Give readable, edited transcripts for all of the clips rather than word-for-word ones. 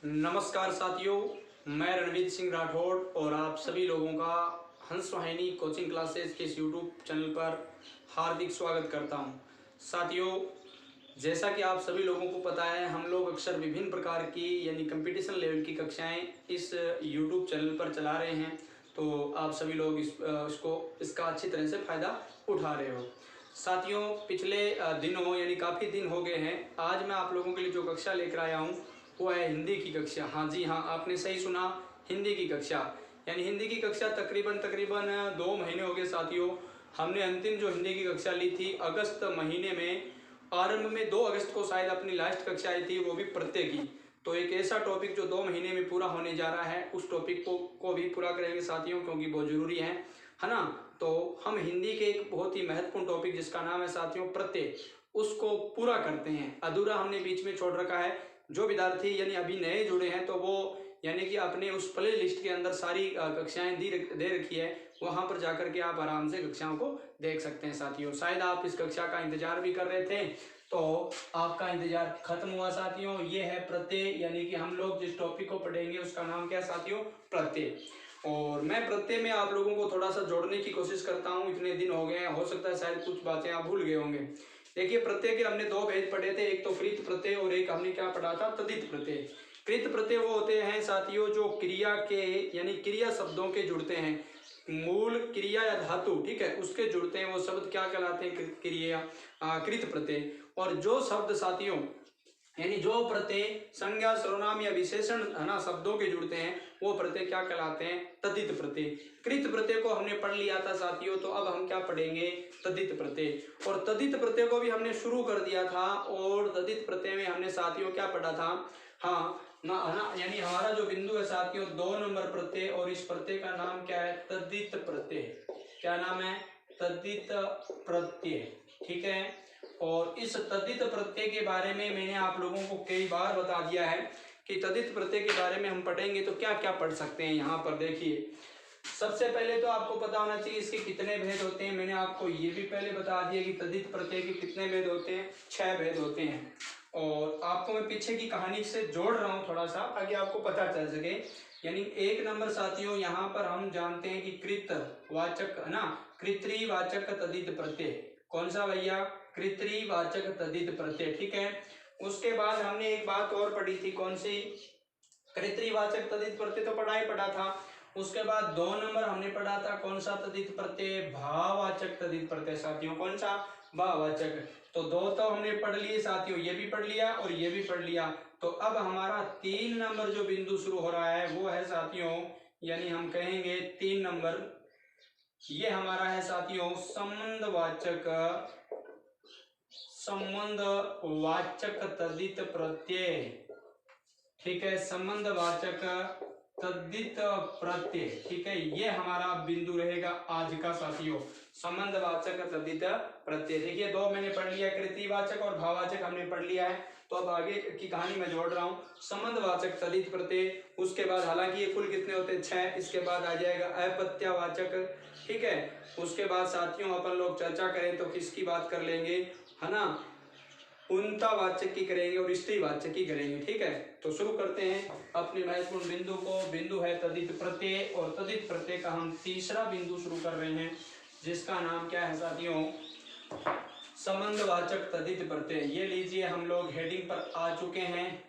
नमस्कार साथियों, मैं रणवीर सिंह राठौड़ और आप सभी लोगों का हंस वाहिनी कोचिंग क्लासेस के इस यूट्यूब चैनल पर हार्दिक स्वागत करता हूं। साथियों, जैसा कि आप सभी लोगों को पता है, हम लोग अक्सर विभिन्न प्रकार की यानी कंपटीशन लेवल की कक्षाएं इस यूट्यूब चैनल पर चला रहे हैं। तो आप सभी लोग इसका अच्छी तरह से फ़ायदा उठा रहे हो। साथियों, पिछले दिनों यानी काफ़ी दिन हो गए हैं, आज मैं आप लोगों के लिए जो कक्षा लेकर आया हूँ वो है हिंदी की कक्षा। हाँ जी हाँ, आपने सही सुना, हिंदी की कक्षा। यानी हिंदी की कक्षा तकरीबन 2 महीने हो गए साथियों। हमने अंतिम जो हिंदी की कक्षा ली थी अगस्त महीने में, आरंभ में 2 अगस्त को शायद अपनी लास्ट कक्षा आई थी, वो भी प्रत्यय की। तो एक ऐसा टॉपिक जो 2 महीने में पूरा होने जा रहा है, उस टॉपिक को भी पूरा करेंगे साथियों, क्योंकि बहुत ज़रूरी है ना। तो हम हिंदी के एक बहुत ही महत्वपूर्ण टॉपिक जिसका नाम है साथियों प्रत्यय, उसको पूरा करते हैं। अधूरा हमने बीच में छोड़ रखा है। जो विद्यार्थी यानी अभी नए जुड़े हैं तो वो यानी कि अपने उस प्ले लिस्ट के अंदर सारी कक्षाएं दे रखी है, वहां पर जाकर के आप आराम से कक्षाओं को देख सकते हैं साथियों। शायद आप इस कक्षा का इंतजार भी कर रहे थे, तो आपका इंतजार खत्म हुआ साथियों। ये है प्रत्यय, यानी कि हम लोग जिस टॉपिक को पढ़ेंगे उसका नाम क्या है साथियों, प्रत्यय। और मैं प्रत्यय में आप लोगों को थोड़ा सा जोड़ने की कोशिश करता हूँ। इतने दिन हो गए हैं, हो सकता है शायद कुछ बातें आप भूल गए होंगे। देखिए, प्रत्यय के हमने 2 भेद पढ़े थे, एक तो कृत प्रत्यय और एक हमने क्या पढ़ा था, तद्धित प्रत्यय। कृत प्रत्यय वो होते हैं साथियों जो क्रिया के यानी क्रिया शब्दों के जुड़ते हैं, मूल क्रिया या धातु, ठीक है, उसके जुड़ते हैं, वो शब्द क्या कहलाते हैं, क्रिया कृत प्रत्यय। और जो शब्द साथियों यानी जो प्रत्यय संज्ञा सर्वनाम या विशेषण है ना शब्दों के जुड़ते हैं, वो प्रत्यय क्या कहलाते हैं, तद्धित प्रत्यय। कृत प्रत्यय को हमने पढ़ लिया था साथियों, तो अब हम क्या पढ़ेंगे, तद्धित प्रत्यय। और तद्धित प्रत्यय को भी हमने शुरू कर दिया था, और तद्धित प्रत्यय में हमने साथियों क्या पढ़ा था, हाँ ना, यानी हमारा जो बिंदु है साथियों 2 नंबर प्रत्यय, और इस प्रत्यय का नाम क्या है, तद्धित प्रत्यय। क्या नाम है, तद्धित प्रत्यय, ठीक है। और इस तद्धित प्रत्यय के बारे में मैंने आप लोगों को कई बार बता दिया है कि तद्धित प्रत्यय के बारे में हम पढ़ेंगे तो क्या क्या पढ़ सकते हैं। यहाँ पर देखिए, सबसे पहले तो आपको पता होना चाहिए इसके कितने भेद होते हैं। मैंने आपको ये भी पहले बता दिया कि तद्धित प्रत्यय के कितने भेद होते हैं, 6 भेद होते हैं। और आपको मैं पीछे की कहानी से जोड़ रहा हूँ थोड़ा सा, ताकि आपको पता चल सके। यानी 1 नंबर साथियों, यहाँ पर हम जानते हैं कि कृत वाचक है ना, कृतवाचक तद्धित प्रत्यय। कौन सा भैया, कृतवाचक तद्धित प्रत्यय, ठीक है। उसके बाद हमने एक बात और पढ़ी थी, कौन सी, कृतवाचक तद्धित प्रत्यय तो पढ़ा था। उसके बाद 2 नंबर हमने पढ़ा था कौन सा तद्धित प्रत्यय, भाववाचक तद्धित प्रत्यय साथियों, कौन सा, भाववाचक। तो 2 तो हमने पढ़ लिए साथियों, ये भी पढ़ लिया और ये भी पढ़ लिया। तो अब हमारा 3 नंबर जो बिंदु शुरू हो रहा है वो है साथियों, यानी हम कहेंगे 3 नंबर, ये हमारा है साथियों संबंधवाचक तद्धित प्रत्यय, ठीक है, संबंधवाचक तद्धित प्रत्यय, ठीक है। ये हमारा बिंदु रहेगा आज का साथियों, संबंधवाचक तद्धित प्रत्यय। देखिए, 2 मैंने पढ़ लिया, कृतवाचक और भाववाचक हमने पढ़ लिया है। तो अब आगे की कहानी में जोड़ रहा हूँ, संबंधवाचक तद्धित प्रत्यय। उसके बाद हालांकि ये कुल कितने होते हैं, 6। इसके बाद आ जाएगा अपत्यवाचक, ठीक है। उसके बाद साथियों अपन लोग चर्चा करें तो किसकी बात कर लेंगे, है ना, उनतावाचक की करेंगे और स्त्रीवाचक की करेंगे, ठीक है। तो शुरू करते हैं अपने महत्वपूर्ण बिंदु को। बिंदु है तद्धित प्रत्यय, और तद्धित प्रत्यय का हम तीसरा बिंदु शुरू कर रहे हैं, जिसका नाम क्या है साथियों, संबंधवाचक तद्धित प्रत्यय। ये लीजिए, हम लोग हेडिंग पर आ चुके हैं,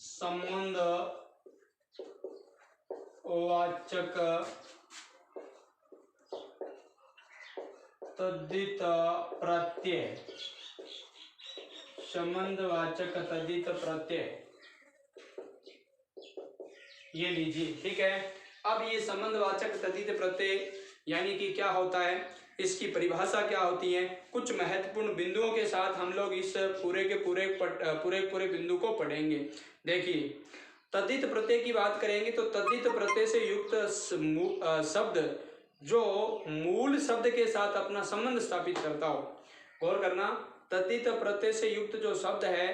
संबंधवाचक तद्धित प्रत्यय, संबंधवाचक तद्धित प्रत्यय, ये लीजिए, ठीक है। अब ये संबंधवाचक तद्धित प्रत्यय यानी कि क्या होता है, इसकी परिभाषा क्या होती है, कुछ महत्वपूर्ण बिंदुओं के साथ हम लोग इस पूरे के पूरे बिंदु को पढ़ेंगे। देखिए, तद्धित प्रत्यय की बात करेंगे तो तद्धित प्रत्यय से युक्त शब्द जो मूल शब्द के साथ अपना संबंध स्थापित करता हो। गौर करना, तद्धित प्रत्यय से युक्त जो शब्द है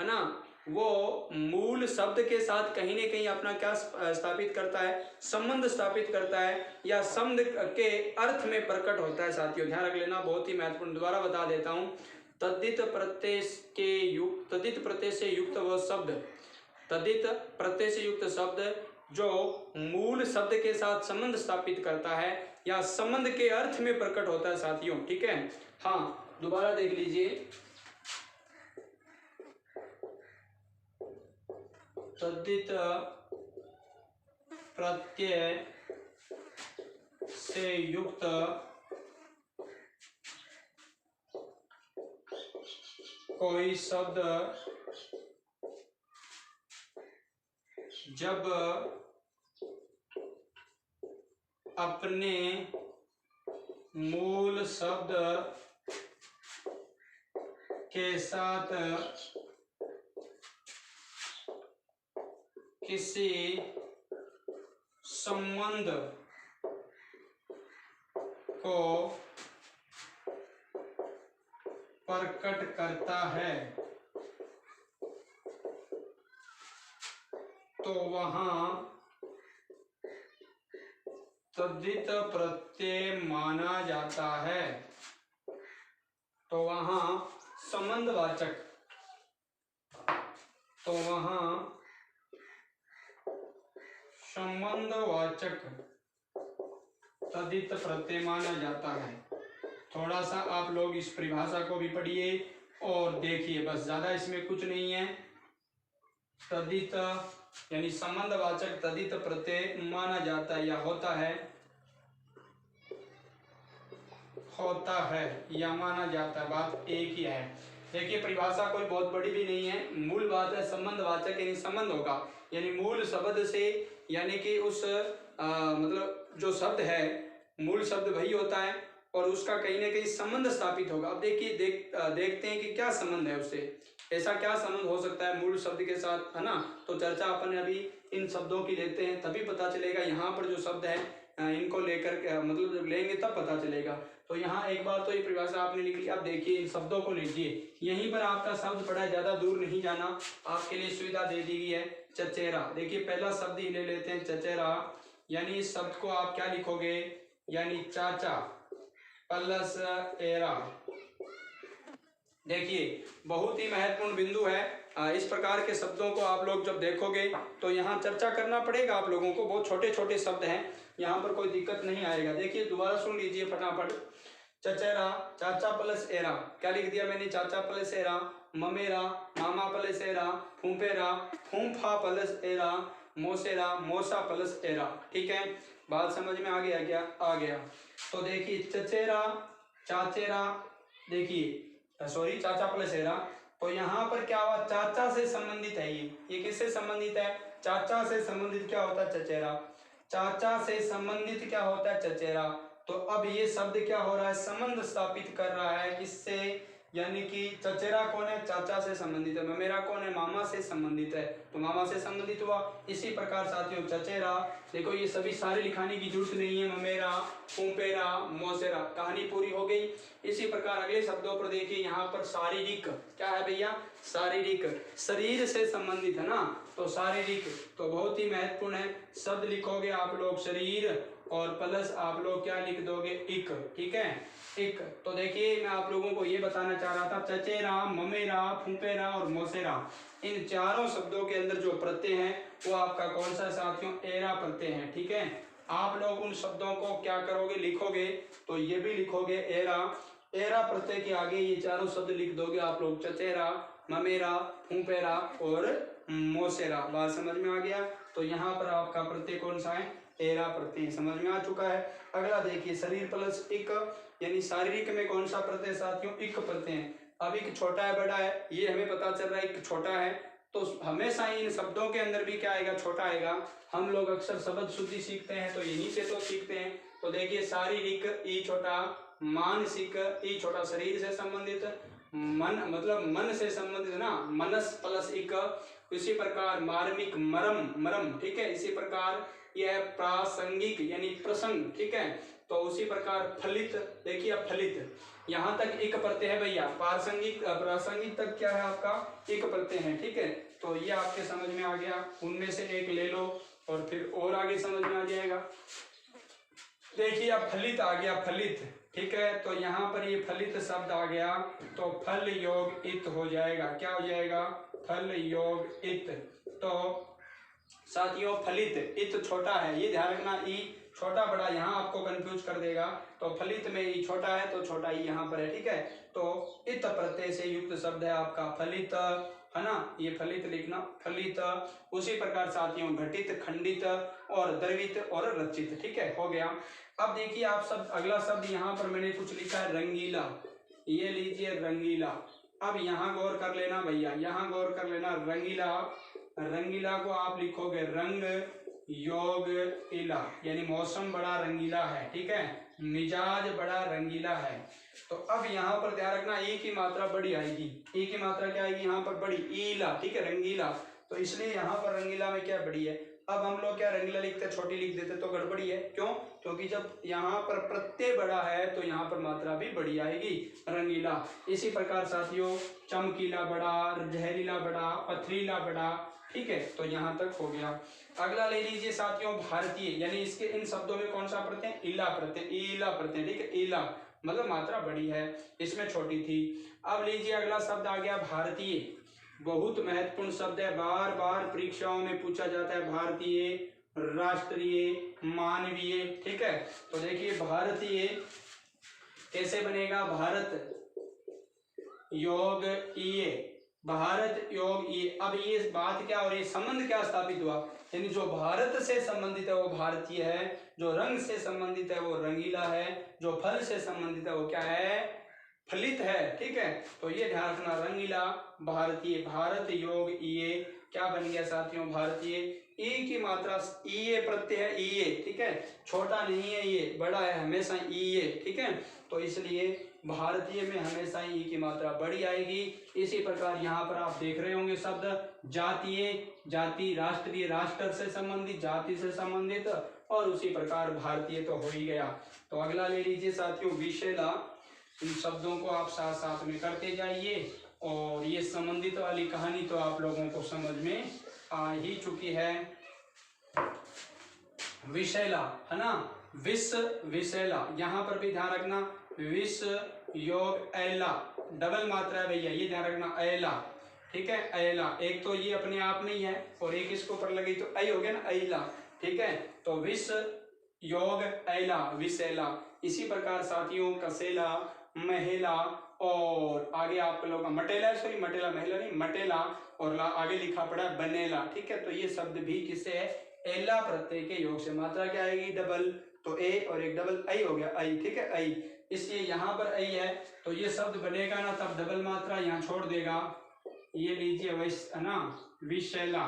ना, वो मूल शब्द के साथ कहीं न कहीं अपना क्या स्थापित करता है, संबंध स्थापित करता है, या शब्द के अर्थ में प्रकट होता है साथियों। ध्यान रख लेना, बहुत ही महत्वपूर्ण, दोबारा बता देता हूँ। तद्धित प्रत्यय से युक्त वह शब्द, तद्धित प्रत्यय से युक्त शब्द जो मूल शब्द के साथ संबंध स्थापित करता है या संबंध के अर्थ में प्रकट होता है साथियों। ठीक है, हाँ दोबारा देख लीजिए, तद्धित प्रत्यय से युक्त कोई शब्द जब अपने मूल शब्द के साथ किसी संबंध को प्रकट करता है तो वहां तद्धित प्रत्यय माना जाता है। तो वहां संबंधवाचक, तो वहां संबंधवाचक तद्धित प्रत्यय माना जाता है। थोड़ा सा आप लोग इस परिभाषा को भी पढ़िए और देखिए, बस ज्यादा इसमें कुछ नहीं है। तद्धित यानी संबंधवाचक तद्धित प्रत्यय माना जाता है या होता है या माना जाता है, बात एक ही है। देखिए परिभाषा कोई बहुत बड़ी भी नहीं है, मूल बात है संबंधवाचक यानी संबंध होगा, यानी मूल शब्द से, यानी कि उस मतलब जो शब्द है मूल शब्द वही होता है और उसका कहीं ना कहीं संबंध स्थापित होगा। अब देखिए देखते हैं कि क्या संबंध है उससे, ऐसा क्या संबंध हो सकता है मूल शब्द के साथ, है ना। तो चर्चा अपन अभी इन शब्दों की लेते हैं, तभी पता चलेगा। यहाँ पर जो शब्द है इनको लेकर मतलब जब लेंगे तब पता चलेगा। तो यहाँ एक बार तो ये परिभाषा आपने लिख लिया, आप देखिए इन शब्दों को लीजिए, यहीं पर आपका शब्द पड़ा है, ज्यादा दूर नहीं जाना, आपके लिए सुविधा दे दी गई है। चचेरा, देखिए पहला शब्द ही ले लेते हैं चचेरा, यानी इस शब्द को आप क्या लिखोगे, यानी चाचा प्लस एरा। देखिए बहुत ही महत्वपूर्ण बिंदु है। इस प्रकार के शब्दों को आप लोग जब देखोगे तो यहाँ चर्चा करना पड़ेगा आप लोगों को, बहुत छोटे छोटे शब्द हैं, यहाँ पर कोई दिक्कत नहीं आएगा। देखिए दोबारा सुन लीजिए फटाफट, चचेरा चाचा प्लस एरा, क्या लिख दिया मैंने, चाचा प्लस एरा, ममेरा मामा प्लस एरा, फूफेरा फूफा प्लस एरा, मोसेरा मोसा प्लस एरा। ठीक है, बात समझ में आ गया क्या, आ गया। तो देखिए चचेरा चाचेरा, देखिए सॉरी चाचा प्लस एरा, तो यहाँ पर क्या हुआ, चाचा से संबंधित है ये किससे संबंधित है, चाचा से संबंधित क्या होता है चचेरा, चाचा से संबंधित क्या होता है चचेरा। तो अब ये शब्द क्या हो रहा है, संबंध स्थापित कर रहा है किससे, यानी कि चचेरा कौन है, चाचा से संबंधित है, ममेरा कौन है, मामा से संबंधित है, तो मामा से संबंधित हुआ। इसी प्रकार साथियों चचेरा, देखो ये सभी सारे लिखाने की जरूरत नहीं है, ममेरा फूफेरा मोसेरा, कहानी पूरी हो गई। इसी प्रकार अगले शब्दों पर देखिए, यहाँ पर शारीरिक क्या है भैया, शारीरिक शरीर से संबंधित है ना, तो शारीरिक तो बहुत ही महत्वपूर्ण है। शब्द लिखोगे आप लोग शरीर और प्लस आप लोग क्या लिख दोगे, इक। ठीक है, इक। तो देखिए मैं आप लोगों को ये बताना चाह रहा था, चचेरा ममेरा फूफेरा और मोसेरा, इन चारों शब्दों के अंदर जो प्रत्यय है वो आपका कौन सा साथियों, एरा प्रत्यय है। ठीक है, आप लोग उन शब्दों को क्या करोगे, लिखोगे तो ये भी लिखोगे एरा, एरा प्रत्यय के आगे ये चारों शब्द लिख दोगे आप लोग, चचेरा ममेरा फूफेरा और मोसेरा। बात समझ में आ गया। तो यहाँ पर आपका प्रत्यय कौन सा है, एरा प्रत्यय, समझ में आ चुका है। अगला देखिए शरीर प्लस इक, यानी शारीरिक में कौन सा प्रत्यय साथियों, इक प्रत्यय है। अब एक छोटा है बड़ा है ये हमें पता चल रहा है, एक छोटा है, तो हमेशा इन शब्दों के अंदर भी क्या आएगा, छोटा आएगा। हम लोग अक्सर शब्द शुद्धि सीखते हैं तो यहीं से तो सीखते हैं। तो देखिए शारीरिक ई छोटा, मानसिक ई छोटा, शरीर से संबंधित, मन मतलब मन से संबंधित ना, मनस प्लस इक। इसी प्रकार मार्मिक मरम मरम, ठीक है। इसी प्रकार यह प्रासंगिक यानी प्रसंग, ठीक है। तो उसी प्रकार फलित, देखिए अब फलित, यहाँ तक एक प्रत्यय है भैया, प्रासंगिक प्रासंगिक तक क्या है आपका, एक प्रत्यय है। ठीक है, तो ये आपके समझ में आ गया, उनमें से एक ले लो और फिर और आगे समझ में आ जाएगा। देखिए अब फलित आ गया, फलित ठीक है। तो यहाँ पर ये फलित शब्द आ गया तो फल योग इत हो जाएगा। क्या हो जाएगा? फल योग इत। तो साथियों फलित इत छोटा है, ये ध्यान रखना, ई छोटा बड़ा यहाँ आपको कंफ्यूज कर देगा। तो फलित में ई छोटा है तो छोटा ई यहाँ पर है, ठीक है। तो इत प्रत्यय से युक्त शब्द है आपका फलित, है ना, ये फलित लिखना, फलित। उसी प्रकार साथियों घटित, खंडित और द्रवित और रचित, ठीक है, हो गया। अब देखिए आप सब, अगला शब्द यहाँ पर मैंने कुछ लिखा है रंगीला, ये लीजिए रंगीला। अब यहाँ गौर कर लेना भैया, यहाँ गौर कर लेना, रंगीला, रंगीला को आप लिखोगे रंग योग इला, यानी मौसम बड़ा रंगीला है, ठीक है, मिजाज बड़ा रंगीला है। तो अब यहाँ पर ध्यान रखना, ए की मात्रा बड़ी आएगी, ए की मात्रा क्या आएगी यहाँ पर? बड़ी, ईला, ठीक है, रंगीला। तो इसलिए यहाँ पर रंगीला में क्या बड़ी है। अब हम लोग क्या रंगीला लिखते हैं, छोटी लिख देते तो गड़बड़ी है, क्यों? क्योंकि जब यहाँ पर प्रत्यय बड़ा है तो यहाँ पर मात्रा भी बड़ी आएगी, रंगीला। इसी प्रकार साथियों चमकीला बड़ा, जहरीला बड़ा, पथरीला बड़ा, ठीक है। तो यहाँ तक हो गया। अगला ले लीजिए साथियों भारतीय, यानी इसके इन शब्दों में कौन सा प्रत्यय? इला प्रत्यय, ईला प्रत्यय, ठीक है, ईला मतलब मात्रा बड़ी है, इसमें छोटी थी। अब लीजिए अगला शब्द आ गया भारतीय, बहुत महत्वपूर्ण शब्द है, बार बार परीक्षाओं में पूछा जाता है, भारतीय, राष्ट्रीय, मानवीय, ठीक है। तो देखिए भारतीय कैसे बनेगा? भारत योग ये, भारत योग ये। अब ये बात क्या और ये संबंध क्या स्थापित हुआ, यानी जो भारत से संबंधित है वो भारतीय है, जो रंग से संबंधित है वो रंगीला है, जो फल से संबंधित है वो क्या है? फलित है, ठीक है। तो ये ध्यान रखना, रंगीला, भारतीय, भारत योग ये क्या बन गया साथियों? भारतीय। ई की मात्रा ये प्रत्यय है, ये, ठीक है, छोटा नहीं है, ये बड़ा है, हमेशा ये, ठीक है। तो इसलिए भारतीय में हमेशा ई की मात्रा बड़ी आएगी। इसी प्रकार यहाँ पर आप देख रहे होंगे शब्द जातीय, जाति, राष्ट्रीय, राष्ट्र से संबंधित, जाति से संबंधित, और उसी प्रकार भारतीय तो हो ही गया। तो अगला ले लीजिए साथियों विषैला। इन शब्दों को आप साथ साथ में करते जाइए और ये संबंधित वाली कहानी तो आप लोगों को समझ में आ ही चुकी है। विषैला, है ना, विष विषैला, यहाँ पर भी ध्यान रखना, विष योग ऐला, डबल मात्रा है भैया, ये ध्यान रखना, ऐला, ठीक है, ऐला। एक तो ये अपने आप में ही है और एक इसके ऊपर लगी तो ऐ हो गया ना, ऐला, ठीक है। तो विष योग ऐला, विषैला। इसी प्रकार साथियों कसेला, महिला, और आगे आप लोगों का मटेला, सॉरी मटेला, महिला नहीं, मटेला, और आगे लिखा पड़ा बनेला, ठीक है। तो ये शब्द भी किससे है? एला प्रत्यय के योग से। मात्रा क्या आएगी? डबल, तो ए और एक डबल आई हो गया, आई, ठीक है, आई। इसलिए यहाँ पर आई है तो ये शब्द बनेगा ना तब डबल मात्रा यहाँ छोड़ देगा। ये लीजिए वैस, है ना, विषैला,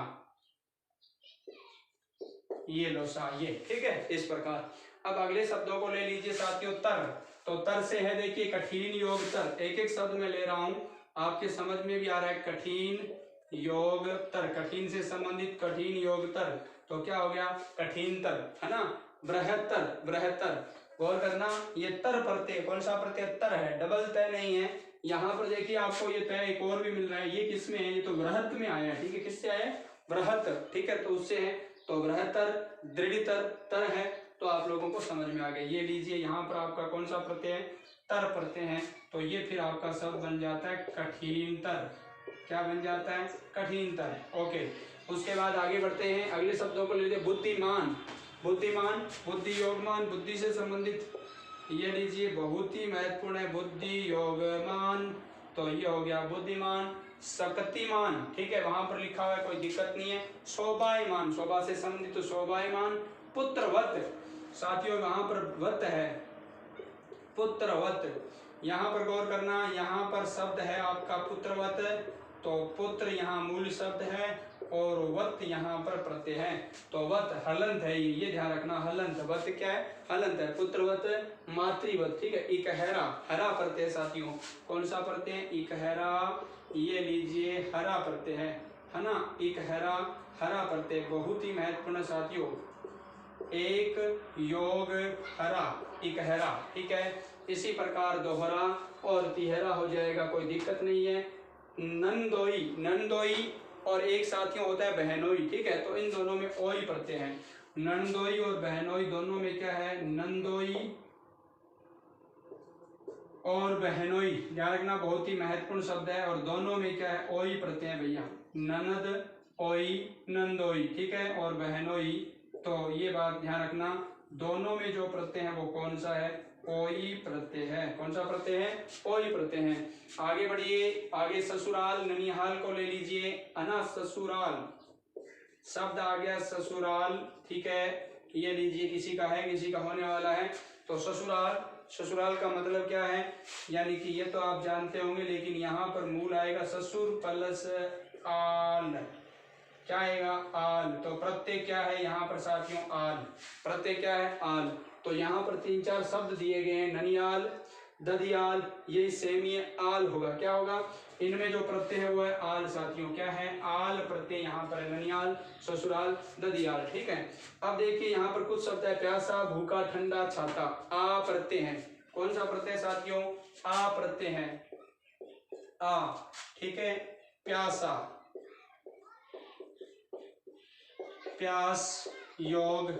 ये लोसा, ये, ठीक है, इस प्रकार। अब अगले शब्दों को ले लीजिए साथियों तर। तो तर से है देखिए कठिन योग तर, एक एक शब्द में ले रहा हूं, आपके समझ में भी आ रहा है। कठिन योग तर, कठिन से संबंधित कठिन योग तर, तो क्या हो गया? कठिन तर, है ना। बृहत्तर, बृहत्तर, गौर करना, ये तर प्रत्यय, कौन सा प्रत्यय? तर है, डबल तय नहीं है। यहाँ पर देखिए आपको ये तय एक और भी मिल रहा है, ये किसमें है? ये तो बृहत में आया है, ठीक है, किससे आया? बृहत, ठीक है, तो उससे है, तो बृहत्तर, दृढ़तर, तर है, तो आप लोगों को समझ में आ गया। ये लीजिए यहाँ पर आपका कौन सा प्रत्यय है? तर प्रत्यय है, तो ये फिर आपका शब्द बन जाता है कठिनतर। क्या बन जाता है? कठिनतर, ओके। उसके बाद आगे बढ़ते हैं, अगले शब्दों को ले लीजिए बुद्धिमान, बुद्धिमान, बुद्धि योगमान, बुद्धि से संबंधित, ये लीजिए बहुत ही महत्वपूर्ण है, बुद्धि योगमान, तो ये हो गया बुद्धिमान। शक्तिमान, ठीक है, वहां पर लिखा हुआ है, कोई दिक्कत नहीं है। शोभायमान, शोभा से संबंधित तो शोभायमान। पुत्रवत, साथियों वहां पर वत है, पुत्रवत, यहाँ पर गौर करना, यहाँ पर शब्द है आपका पुत्रवत, तो पुत्र यहाँ मूल शब्द है और वत यहाँ पर प्रत्यय है, तो वत हलंत है, ये ध्यान रखना, हलंत, वत क्या है? हलंत है। पुत्रवत, मातृवत, ठीक है, इकहरा, हरा प्रत्यय साथियों, कौन सा प्रत्यय है? इकहरा, ये लीजिए हरा प्रत्यय है ना, इकहरा, हरा प्रत्यय, बहुत ही महत्वपूर्ण साथियों। एक योग हरा, इकहरा, ठीक है। इसी प्रकार दोहरा और तिहरा हो जाएगा, कोई दिक्कत नहीं है। नंदोई, नंदोई, और एक साथियों होता है बहनोई, ठीक है, तो इन दोनों में ओई प्रत्यय है। नंदोई और बहनोई दोनों में क्या है? नंदोई और बहनोई, ध्यान रखना बहुत ही महत्वपूर्ण शब्द है। और दोनों में क्या है, ओई प्रत्यय है भैया, ननद ओई नंदोई, ठीक है, और बहनोई। तो ये बात ध्यान रखना, दोनों में जो प्रत्यय है वो कौन सा है, ओई प्रत्यय है। कौन सा प्रत्यय है, ओई प्रत्यय है। आगे बढ़िए, आगे ससुराल ननिहाल को ले लीजिए, अना ससुराल शब्द आ गया ससुराल, ठीक है, ये लीजिए, किसी का है किसी का होने वाला है। तो ससुराल, ससुराल का मतलब क्या है, यानी कि ये तो आप जानते होंगे, लेकिन यहाँ पर मूल आएगा ससुर प्लस आल, क्या आएगा, आल। तो प्रत्यय क्या है यहाँ पर साथियों, आल, प्रत्यय क्या है, आल। तो यहाँ पर 3-4 शब्द दिए गए हैं, ननियाल, ददियाल, ये सेम ही आल होगा, क्या होगा, इनमें जो प्रत्यय है वो है आल साथियों, क्या है, आल प्रत्यय यहाँ पर है, ननियाल, ससुराल, ददियाल, ठीक है। अब देखिए यहाँ पर कुछ शब्द है, प्यासा, भूखा, ठंडा, छाता, आ प्रत्यय है। कौन सा प्रत्यय साथियों, आ प्रत्यय है, आ, ठीक है, प्यासा, प्यास योग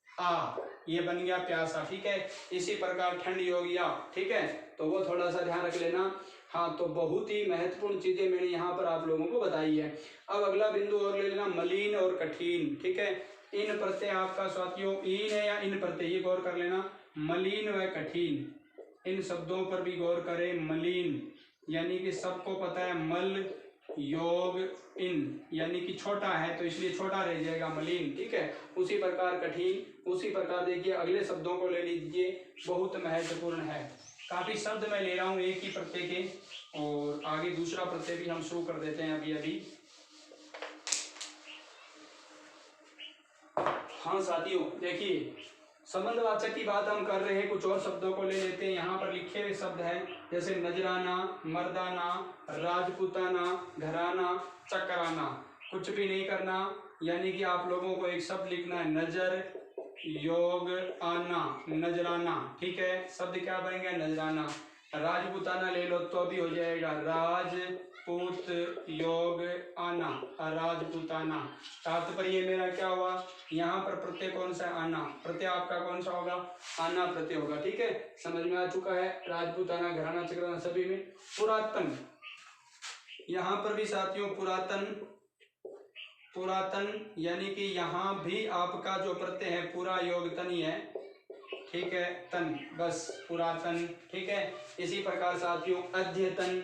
आ, ये बन गया प्यासा, ठीक है। इसी प्रकार ठंड योग या, ठीक है, तो वो थोड़ा सा ध्यान रख लेना। हाँ, तो बहुत ही महत्वपूर्ण चीजें मैंने यहाँ पर आप लोगों को बताई है। अब अगला बिंदु और ले लेना, मलिन और कठिन, ठीक है। इन प्रत्यय आपका साथियों इन है या इन प्रत्यय, ये गौर कर लेना, मलिन व कठिन, इन शब्दों पर भी गौर करें। मलिन यानी कि सबको पता है मल योग इन, यानी कि छोटा है तो इसलिए छोटा रह जाएगा मलिन, ठीक है। उसी प्रकार कठिन, उसी प्रकार देखिए अगले शब्दों को ले लीजिए, बहुत महत्वपूर्ण है। काफी शब्द मैं ले रहा हूँ एक ही प्रत्यय के, और आगे दूसरा प्रत्यय भी हम शुरू कर देते हैं अभी अभी। हाँ साथियों देखिए, संबंधवाचक की बात हम कर रहे हैं, कुछ और शब्दों को ले लेते हैं। यहाँ पर लिखे हुए शब्द हैं, जैसे नजराना, मर्दाना, राजपूताना, घराना, चकराना। कुछ भी नहीं करना, यानी कि आप लोगों को एक शब्द लिखना है, नजर योग आना, नजराना, ठीक है। शब्द क्या बनेगा, नजराना। राजपूताना ले लो तो भी हो जाएगा, राजपूत योग आना, राजपूताना। तात्पर्य मेरा क्या हुआ, यहाँ पर प्रत्यय कौन सा है, आना, प्रत्यय आपका कौन सा होगा, आना प्रत्यय होगा, ठीक है। समझ में आ चुका है, राजपूताना, घराना, चक्राना सभी में। पुरातन, यहाँ पर भी साथियों पुरातन, पुरातन यानी कि यहाँ भी आपका जो प्रत्यय है पूरा योग तन ही है, ठीक है, तन, बस पुरातन, ठीक है। इसी प्रकार साथियों अद्यतन,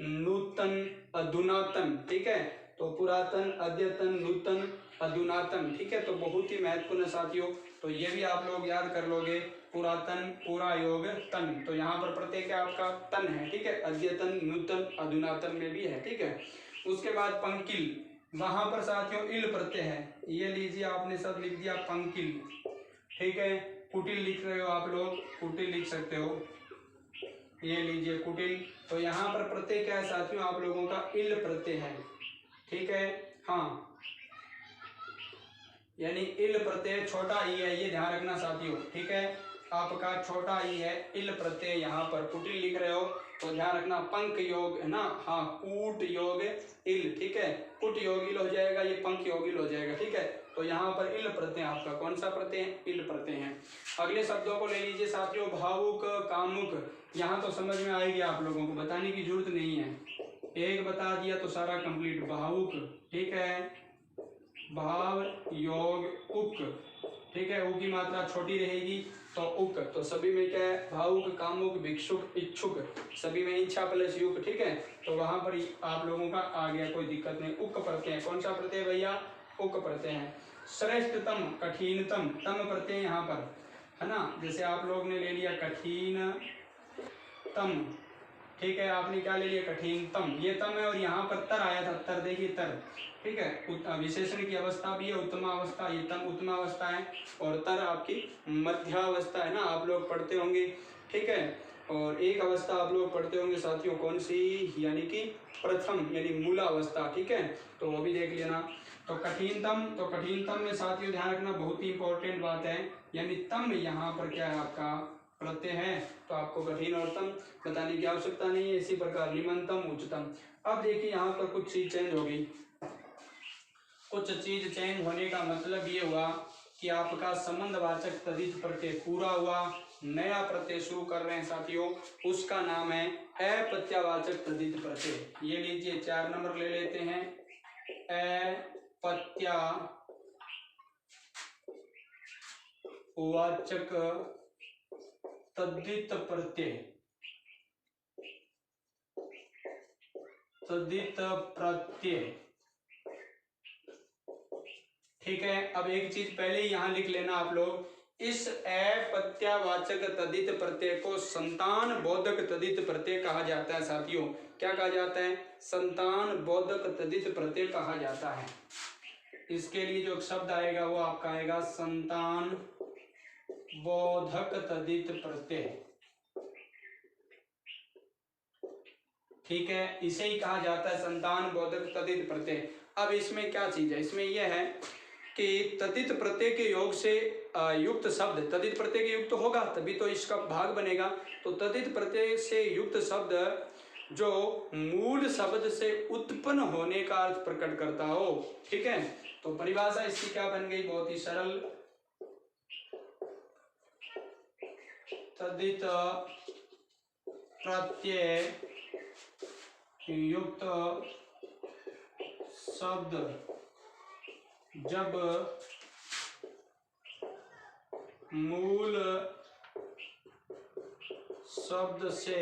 नूतन, अधुनातन, ठीक है। तो पुरातन, अद्यतन, नूतन, अधुनातन, ठीक है। तो बहुत ही महत्वपूर्ण साथियों, तो ये भी आप लोग याद कर लोगे, पुरातन पूरा योग तन। तो यहाँ पर प्रत्यय क्या आपका तन है, ठीक है, अद्यतन, नूतन, अधुनातन में भी है, ठीक है। उसके बाद पंकिल, वहां पर साथियों इल प्रत्यय है, ये लीजिए आपने सब लिख दिया पंकिल, ठीक है। कुटिल लिख रहे हो आप लोग, कुटिल लिख सकते हो, ये लीजिए कुटिल। तो यहाँ पर प्रत्यय क्या है साथियों, आप लोगों का इल प्रत्यय है, ठीक है। हाँ, यानी इल प्रत्यय छोटा ई है, ये ध्यान रखना साथियों, ठीक है। आपका छोटा ई है, इल प्रत्यय यहाँ पर कुटिल लिख रहे हो तो ध्यान रखना, पंक योग है ना, हाँ, कूट योग इल, ठीक है, कुट योग इल हो जाएगा, ये पंक योग इल हो जाएगा, ठीक है। तो यहाँ पर इल प्रत्यय आपका कौन सा प्रत्यय है, इल प्रत्यय है। अगले शब्दों को ले लीजिए साथियों, भावुक, कामुक। यहाँ तो समझ में आएगी आप लोगों को, बताने की जरूरत नहीं है, एक बता दिया तो सारा कंप्लीट। भावुक, ठीक है, भाव योग उक, ठीक है, उ की मात्रा छोटी रहेगी तो उक। तो सभी में क्या है, भावुक, कामुक, भिक्षुक, इच्छुक, सभी में इच्छा प्लस युक, ठीक है। तो वहां पर आप लोगों का आ गया, कोई दिक्कत नहीं। उक प्रत्यय है, कौन सा प्रत्यय भैया, उक प्रत्यय है। श्रेष्ठतम, कठिनतम, तम प्रत्यय यहाँ पर है ना, जैसे आप लोग ने ले लिया कठिन तम, ठीक है, आपने क्या ले लिया, कठिनतम, ये तम है, और यहाँ पर तर आया था, तर देखिए तर, ठीक है। विशेषण की अवस्था भी है उत्तमावस्था, ये तम उत्तमावस्था है, और तर आपकी मध्यावस्था है ना, आप लोग पढ़ते होंगे, ठीक है। और एक अवस्था आप लोग पढ़ते होंगे साथियों, कौन सी, यानी कि प्रथम यानी मूलावस्था, ठीक है, तो वो भी देख लेना। तो कठिनतम, तो कठिनतम में साथियों ध्यान रखना, बहुत ही इंपॉर्टेंट बात है, यानी तम यहाँ पर क्या है आपका प्रत्यय है, तो आपको कठिन और तम बताने की आवश्यकता नहीं है। इसी प्रकार निम्नतम, उच्चतम। अब देखिए यहाँ पर कुछ चीज चेंज हो गई, कुछ चीज चेंज होने का मतलब ये हुआ कि आपका संबंधवाचक तद्धित प्रत्यय पूरा हुआ, नया प्रत्यय शुरू कर रहे हैं साथियों, उसका नाम है अप्रत्ययवाचक तद्धित प्रत्यय। ये लीजिए 4 नंबर ले लेते हैं, अप्रत्ययवाचक तद्धित प्रत्यय, तद्धित प्रत्यय। ठीक है, अब एक चीज पहले ही यहां लिख लेना आप लोग, इस अप्रत्ययवाचक तद्धित प्रत्यय को संतान बोधक तद्धित प्रत्यय कहा जाता है साथियों। क्या कहा जाता है? संतान बोधक तद्धित प्रत्यय कहा जाता है। इसके लिए जो शब्द आएगा वो आपका आएगा संतान बोधक तद्धित प्रत्यय। ठीक है, इसे ही कहा जाता है संतान बोधक तद्धित प्रत्यय। अब इसमें क्या चीज है? इसमें यह है कि तद्धित प्रत्यय के योग से युक्त शब्द, तद्धित प्रत्यय के युक्त होगा तभी तो इसका भाग बनेगा। तो तद्धित प्रत्यय से युक्त शब्द जो मूल शब्द से उत्पन्न होने का अर्थ प्रकट करता हो। ठीक है, तो परिभाषा इसकी क्या बन गई? बहुत ही सरल, तद्धित प्रत्यय युक्त शब्द जब मूल शब्द से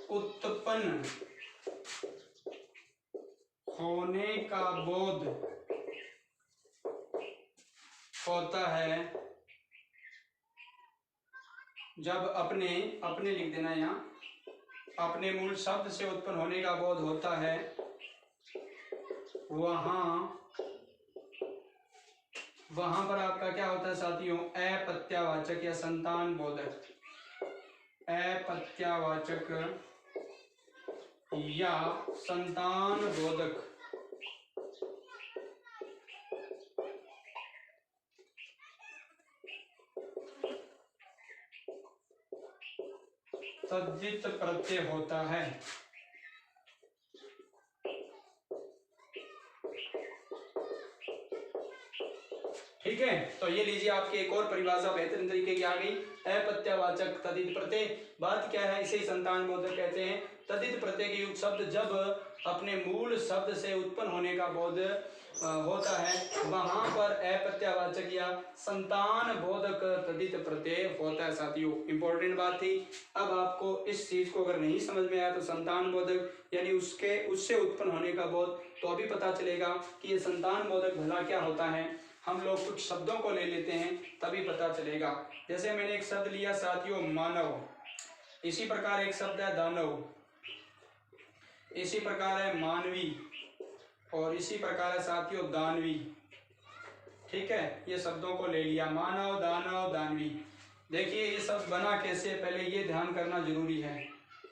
उत्पन्न होने का बोध होता है, जब अपने लिख देना यहाँ, अपने मूल शब्द से उत्पन्न होने का बोध होता है, वहां पर आपका क्या होता है साथियों? अप्रत्ययवाचक या संतान बोधक, अप्रत्ययवाचक या संतान बोधक तद्धित प्रत्यय होता है। ठीक है, तो ये लीजिए आपकी एक और परिभाषा बेहतरीन तरीके की आ गई, अप्रत्ययवाचक तद्धित प्रत्यय। बात क्या है? इसे संतान बोधक कहते हैं। तद्धित प्रत्यय के युक्त शब्द जब अपने मूल शब्द से उत्पन्न होने का बोध होता है, वहां पर अप्रत्ययवाचक या संतान बोधक तद्धित प्रत्यय होता है साथियों। इंपॉर्टेंट बात थी। अब आपको इस चीज को अगर नहीं समझ में आया तो संतान बोधक यानी उससे उत्पन्न होने का बोध, तो अभी पता चलेगा कि ये संतान बोधक भला क्या होता है। हम लोग कुछ शब्दों को ले लेते हैं तभी पता चलेगा। जैसे मैंने एक शब्द लिया साथियों मानव, इसी प्रकार एक शब्द है दानव, इसी प्रकार है मानवी, और इसी प्रकार है साथियों दानवी। ठीक है, ये शब्दों को ले लिया, मानव, दानव, दानवी। देखिए ये शब्द बना कैसे, पहले ये ध्यान करना जरूरी है।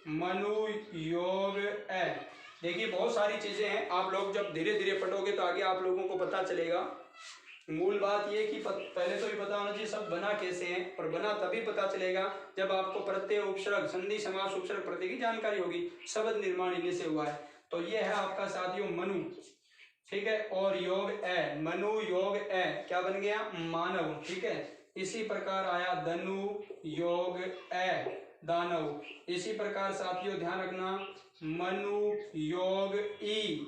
मनु योग ए, देखिए बहुत सारी चीजें हैं, आप लोग जब धीरे धीरे पढ़ोगे तो आगे आप लोगों को पता चलेगा। मूल बात ये कि पहले तो भी पता होना चाहिए सब बना कैसे हैं, और बना तभी पता चलेगा जब आपको प्रत्यय, उपसर्ग, संधि, समास, उपसर्ग, प्रत्यय की जानकारी होगी। शब्द निर्माण इन्हीं से हुआ है। तो ये है आपका साथियों मनु। ठीक है, और योग ए, मनु योग ए क्या बन गया? मानव। ठीक है, इसी प्रकार आया धनु योग ए दानव। इसी प्रकार साथियों ध्यान रखना मनु योग ई।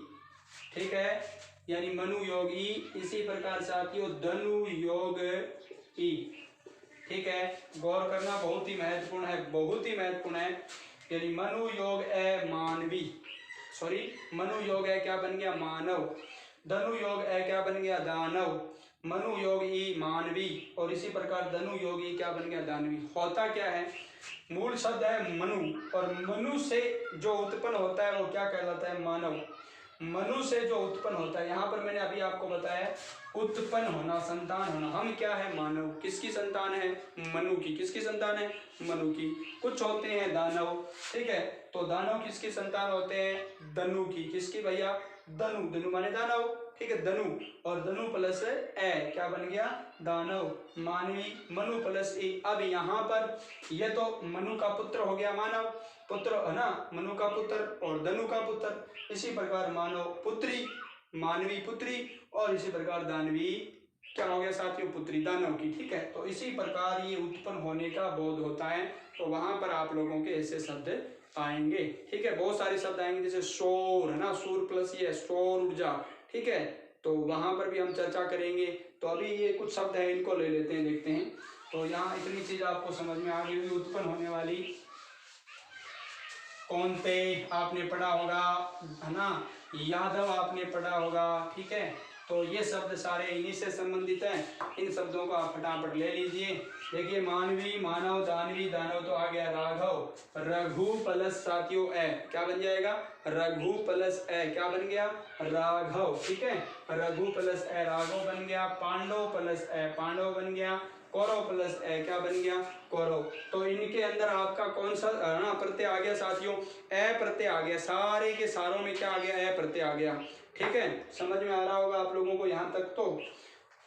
ठीक है, यानी मनु योग ई। इसी प्रकार साथियों धनु योग ई। ठीक है, गौर करना बहुत ही महत्वपूर्ण है, बहुत ही महत्वपूर्ण है। यानी मनु योग ए मानवी, सॉरी मनु योग ए क्या बन गया? मानव। धनु योग ए क्या बन गया? दानव। मनु योग ई मानवी, और इसी प्रकार धनु योग ई क्या बन गया? दानवी। होता क्या है? मूल शब्द है मनु, और मनु से जो उत्पन्न होता है वो क्या कहलाता है? मानव। मनु से जो उत्पन्न होता है, यहाँ पर मैंने अभी आपको बताया उत्पन्न होना, संतान होना। हम क्या है? मानव। किसकी संतान है? मनु की। किसकी संतान है? मनु की। कुछ होते हैं दानव। ठीक है, तो दानव किसकी संतान होते हैं? धनु की। किसकी भैया? धनु। धनु माने दानव। ठीक है, धनु, और धनु प्लस ए क्या बन गया? दानव। मानवी, मनु प्लस ए। अब यहाँ पर ये तो मनु का पुत्र हो गया, मानव पुत्र है ना, मनु का पुत्र और धनु का पुत्र। इसी प्रकार मानव पुत्री, मानवी पुत्री, और इसी प्रकार दानवी क्या हो गया साथियों, पुत्री दानव की। ठीक है, तो इसी प्रकार ये उत्पन्न होने का बोध होता है। तो वहां पर आप लोगों के ऐसे शब्द आएंगे। ठीक है, बहुत सारे शब्द आएंगे, जैसे सौर है ना, सूर्य प्लस ये सौर ऊर्जा। ठीक है, तो वहां पर भी हम चर्चा करेंगे। तो अभी ये कुछ शब्द है, इनको ले लेते हैं, देखते हैं। तो यहाँ इतनी चीज आपको समझ में आ गई। उत्पन्न होने वाली कौनते आपने पढ़ा होगा है ना, यादव आपने पढ़ा होगा। ठीक है, तो ये शब्द सारे इन्हीं से संबंधित हैं। इन शब्दों को आप फटाफट ले लीजिए। देखिए, मानवी, मानव, दानवी, दानव तो आ गया राघव, रघु प्लस साथियों ए क्या बन जाएगा, रघु प्लस ए क्या बन गया, राघव। ठीक है, रघु प्लस ए राघव बन गया। पांडव प्लस ए पांडव बन गया। कौरव प्लस ए क्या बन गया, कौरव। तो इनके अंदर आपका कौन सा ना प्रत्यय आ गया साथियों, ए प्रत्यय आ गया। सारे के सारों में क्या आ गया, ए प्रत्यय आ गया। ठीक है, समझ में आ रहा होगा आप लोगों को यहाँ तक। तो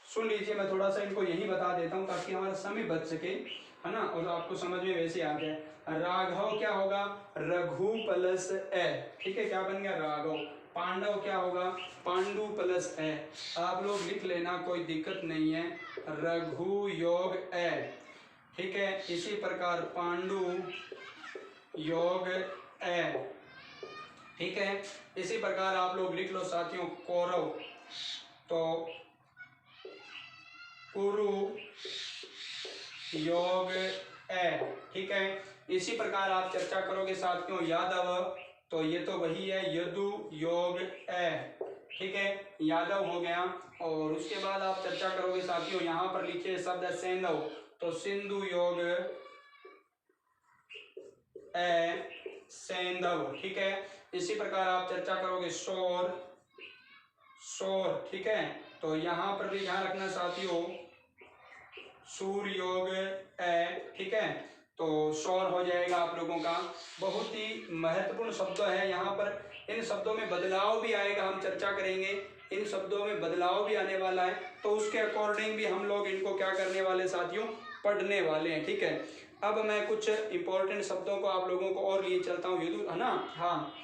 सुन लीजिए, मैं थोड़ा सा इनको यही बता देता हूँ ताकि हमारा समय बच सके, है ना, और आपको समझ में वैसे आ जाए। राघव क्या होगा, रघु प्लस ए। ठीक है, क्या बन गया, राघव। पांडव क्या होगा, पांडु प्लस ए। आप लोग लिख लेना, कोई दिक्कत नहीं है, रघु योग ए। ठीक है, इसी प्रकार पांडु योग ए। ठीक है, इसी प्रकार आप लोग लिख लो साथियों, कौरव तो कुरु योग ए। ठीक है, इसी प्रकार आप चर्चा करोगे साथियों, यादव तो ये तो वही है, यदु योग ए। ठीक है, यादव हो गया। और उसके बाद आप चर्चा करोगे साथियों, यहाँ पर लिखिए शब्द है सेंधव, तो सिंधु योग ए सेंधव। ठीक है, इसी प्रकार आप चर्चा करोगे सौर, सौर। ठीक है, तो यहाँ पर भी ध्यान रखना साथियों, सूर्य योग ए। ठीक है, तो सौर हो जाएगा आप लोगों का। बहुत ही महत्वपूर्ण शब्द है यहाँ पर। इन शब्दों में बदलाव भी आएगा, हम चर्चा करेंगे। इन शब्दों में बदलाव भी आने वाला है, तो उसके अकॉर्डिंग भी हम लोग इनको क्या करने वाले साथियों, पढ़ने वाले हैं। ठीक है, अब मैं कुछ इंपॉर्टेंट शब्दों को आप लोगों को और लिए चलता हूँ, है ना। हाँ,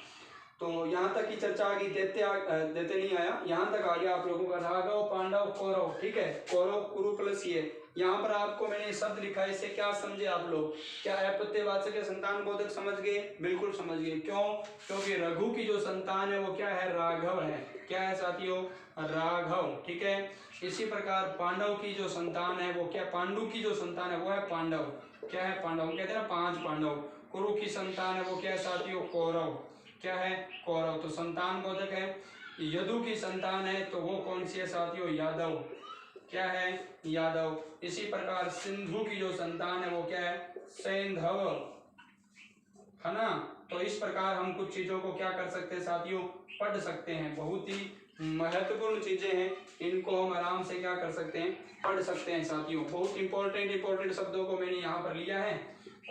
तो यहाँ तक की चर्चा आ गई। देते नहीं आया, यहाँ तक आ गया आप लोगों का, राघव, पांडव, कौरव। ठीक है, कौरव कुरु प्लस ये। यहाँ पर आपको मैंने शब्द लिखा है, इससे क्या समझे आप लोग, क्या अप्रत्ययवाचक या संतान बोधक समझ गए, बिल्कुल समझ गए। क्यों, क्योंकि रघु की जो संतान है वो क्या है, राघव है। क्या है साथियों, राघव। ठीक है, इसी प्रकार पांडव की जो संतान है वो क्या, पांडु की जो संतान है वो है पांडव। क्या है, पांडव, कहते हैं ना 5 पांडव। कुरु की संतान है वो क्या है साथियों, कौरव। क्या है, कौरव, तो संतान बोधक है। यदु की संतान है तो वो कौन सी है साथियों, यादव। क्या है, यादव। इसी प्रकार सिंधु की जो संतान है वो क्या है, सैंधव, है ना। तो इस प्रकार हम कुछ चीजों को क्या कर सकते हैं साथियों, पढ़ सकते हैं। बहुत ही महत्वपूर्ण चीजें हैं, इनको हम आराम से क्या कर सकते हैं, पढ़ सकते हैं साथियों। बहुत इंपॉर्टेंट शब्दों को मैंने यहाँ पर लिया है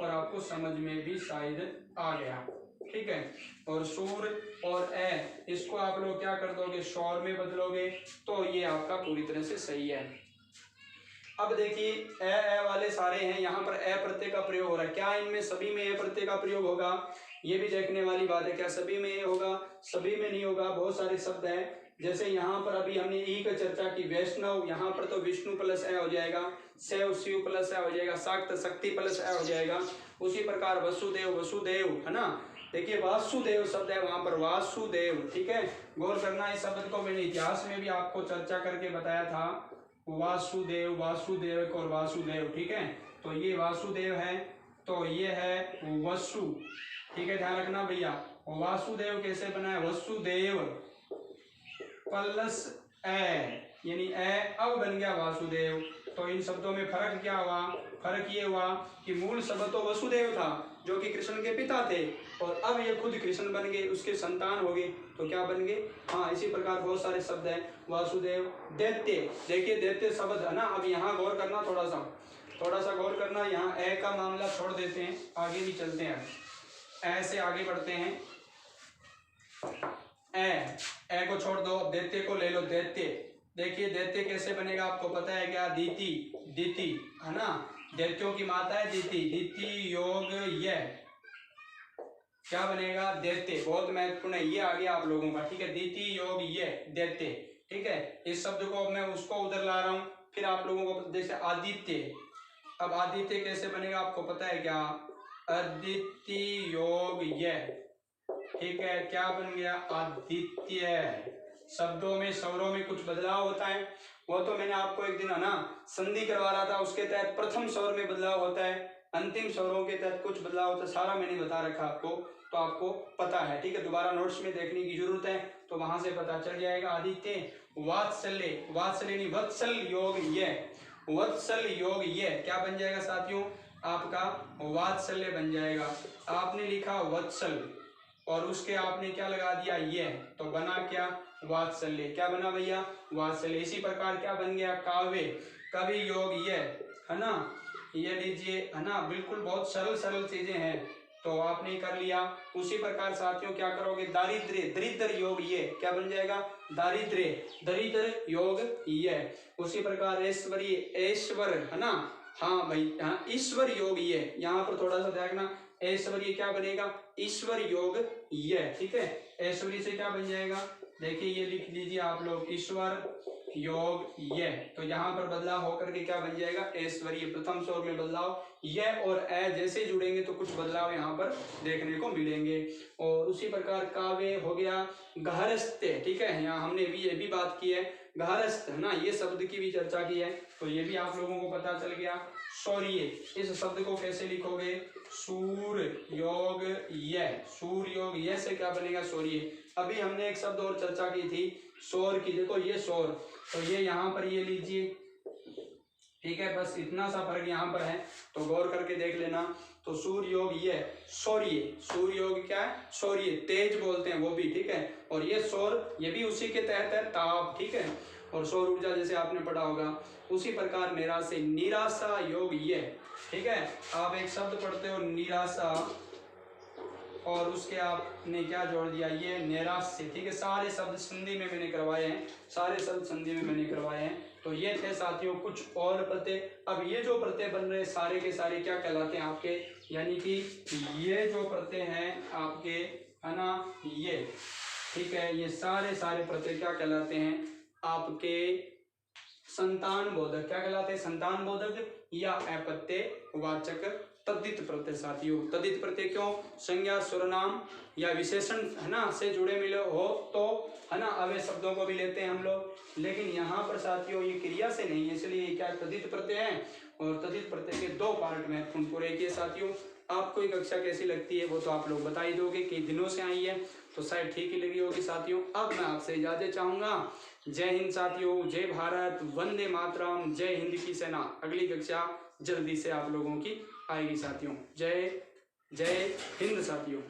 और आपको समझ में भी शायद आ गया। ठीक है, और सूर और ए, इसको आप लोग क्या कर दोगे, शौर में बदलोगे, तो ये आपका पूरी तरह से सही है। अब देखिए, ए वाले सारे हैं, यहाँ पर ए प्रत्यय का प्रयोग हो रहा है। क्या इनमें सभी में ए प्रत्यय का प्रयोग होगा, ये भी देखने वाली बात है। क्या सभी में ए होगा, सभी में नहीं होगा। बहुत सारे शब्द हैं, जैसे यहाँ पर अभी हमने ई का चर्चा की, वैष्णव, यहाँ पर तो विष्णु प्लस ए हो जाएगा। शैव, शिव प्लस ए हो जाएगा। शाक्त, शक्ति प्लस ए हो जाएगा। उसी प्रकार वसुदेव, वसुदेव, है ना। देखिए, वासुदेव शब्द है, वहां पर वासुदेव। ठीक है, गौर करना, इस शब्द को मैंने इतिहास में भी आपको चर्चा करके बताया था, वासुदेव, वासुदेव और वासुदेव। ठीक है, तो ये वासुदेव है, तो ये है वसु। ठीक है, ध्यान रखना भैया, वासुदेव कैसे बना है, वसुदेव प्लस ए, यानी ए अब बन गया वासुदेव। तो इन शब्दों में फर्क क्या हुआ, फर्क ये हुआ कि मूल शब्द तो वसुदेव था जो कि कृष्ण के पिता थे, और अब ये खुद कृष्ण बन गए, उसके संतान हो गए, तो क्या बन गए। हाँ, इसी प्रकार बहुत सारे शब्द हैं, वासुदेव। दैत्य, देखिए दैत्य शब्द है ना। अब यहाँ गौर करना, थोड़ा सा गौर करना। यहाँ ए का मामला छोड़ देते हैं, आगे भी चलते हैं, ऐसे आगे बढ़ते हैं। ए को छोड़ दो, दैत्य को ले लो, दैत्य। देखिए दैत्य कैसे बनेगा, आपको पता है क्या, दीति, दीति, है ना। दैत्यों की माता है दीति, दीति योग ये। क्या बनेगा, दैत्य। बहुत महत्वपूर्ण है, ये आ गया आप लोगों का, ठीक है। द्वितीय योग ये दैत्य, ठीक है। इस शब्द को मैं उसको उधर ला रहा हूँ। फिर आप लोगों को जैसे आदित्य, अब आदित्य कैसे बनेगा आपको पता है क्या, अद्वितीय योग ये, ठीक है। क्या बन गया, आदित्य। शब्दों में स्वरों में कुछ बदलाव होता है, वो तो मैंने आपको एक दिन है ना संधि करवा रहा था, उसके तहत प्रथम स्वर में बदलाव होता है, अंतिम स्वरों के तहत कुछ बदलाव होता है, सारा मैंने बता रखा आपको, तो आपको पता है, ठीक है। दोबारा नोट्स में देखने की जरूरत है, तो वहां से पता चल जाएगा। आदित्य, वात्सल्य, वात्सल्य नहीं वत्सल योग ये, वत्सल योग ये क्या बन जाएगा साथियों, आपका वात्सल्य बन जाएगा। आपने लिखा वत्सल और उसके आपने क्या लगा दिया ये, तो बना क्या, वात्सल्य। क्या बना भैया, वात्सल्य। इसी प्रकार क्या बन गया, काव्य, कवि योग ये, है ना, ये लीजिए, है ना, बिल्कुल बहुत सरल सरल चीजें हैं, तो आपने कर लिया। उसी प्रकार साथियों क्या करोगे, दारिद्र्य, दरिद्र योग ये क्या बन जाएगा, दारिद्र्य, दरिद्र योग ये। उसी प्रकार ऐश्वर्य, ऐश्वर, है ना, हाँ भाई, हाँ ईश्वर योग ये, यहाँ पर थोड़ा सा देखना, ऐश्वर्य क्या बनेगा, ईश्वर योग ये, ठीक है। ऐश्वर्य से क्या बन जाएगा, देखिए ये लिख लीजिए आप लोग, ईश्वर योग ये, तो यहाँ पर बदलाव होकर के क्या बन जाएगा, ऐश्वर्य। प्रथम स्वर में बदलाव, ये और ए जैसे जुड़ेंगे तो कुछ बदलाव यहाँ पर देखने को मिलेंगे। और उसी प्रकार काव्य हो गया, गहरस्ते, ठीक है। यहाँ हमने भी ये भी बात की है, गहरस्थ, है ना, ये शब्द की भी चर्चा की है, तो ये भी आप लोगों को पता चल गया। शौर्य, इस शब्द को कैसे लिखोगे, सूर योग ये, सूर योग ये से क्या बनेगा, शौर्य। अभी हमने एक शब्द और चर्चा की थी, शोर की, देखो ये शोर, तो ये यहाँ पर ये लीजिए, ठीक है। बस इतना सा फर्क यहाँ पर है, तो गौर करके देख लेना। तो सूर्य योग ये, शौर्य, सूर्य योग क्या है, शौर्य, तेज बोलते हैं वो भी, ठीक है। और ये शौर, ये भी उसी के तहत है, ताप, ठीक है। और सौर ऊर्जा जैसे आपने पढ़ा होगा। उसी प्रकार निराशा, निराशा योग ये, ठीक है। आप एक शब्द पढ़ते हो निराशा, और उसके आपने क्या जोड़ दिया, ये नैराश्य, ठीक है। सारे शब्द संधि में मैंने करवाए हैं, सारे शब्द संधि में मैंने करवाए हैं। तो ये थे साथियों कुछ और प्रत्यय। अब ये जो प्रत्यय बन रहे सारे के सारे क्या कहलाते हैं आपके, यानी कि ये जो प्रत्यय हैं आपके, है ना, ये, ठीक है, ये सारे सारे प्रत्यय क्या कहलाते हैं आपके, संतान बोधक। क्या कहलाते हैं, संतान बोधक या अपत्य वाचक तद्धित प्रत्यय। साथियों तद्धित प्रत्यय क्यों, संज्ञा सर्वनाम या विशेषण, है ना, से जुड़े मिले हो तो, है ना, अवय शब्दों को भी लेते हैं हम लोग, लेकिन यहाँ पर साथियों ये क्रिया से नहीं है, इसलिए क्या तद्धित प्रत्यय है। और तद्धित प्रत्यय के दो पार्ट महत्वपूर्ण पूरे किए साथियों। आपको ये कक्षा कैसी लगती है वो तो आप लोग बता ही दोगे, कई दिनों से आई है तो शायद ठीक ही लगी होगी साथियों। अब मैं आपसे इजाजत चाहूंगा। जय हिंद साथियों, जय भारत, वंदे मातरम, जय हिंद की सेना। अगली कक्षा जल्दी से आप लोगों की आएगी साथियों। जय जय हिंद साथियों।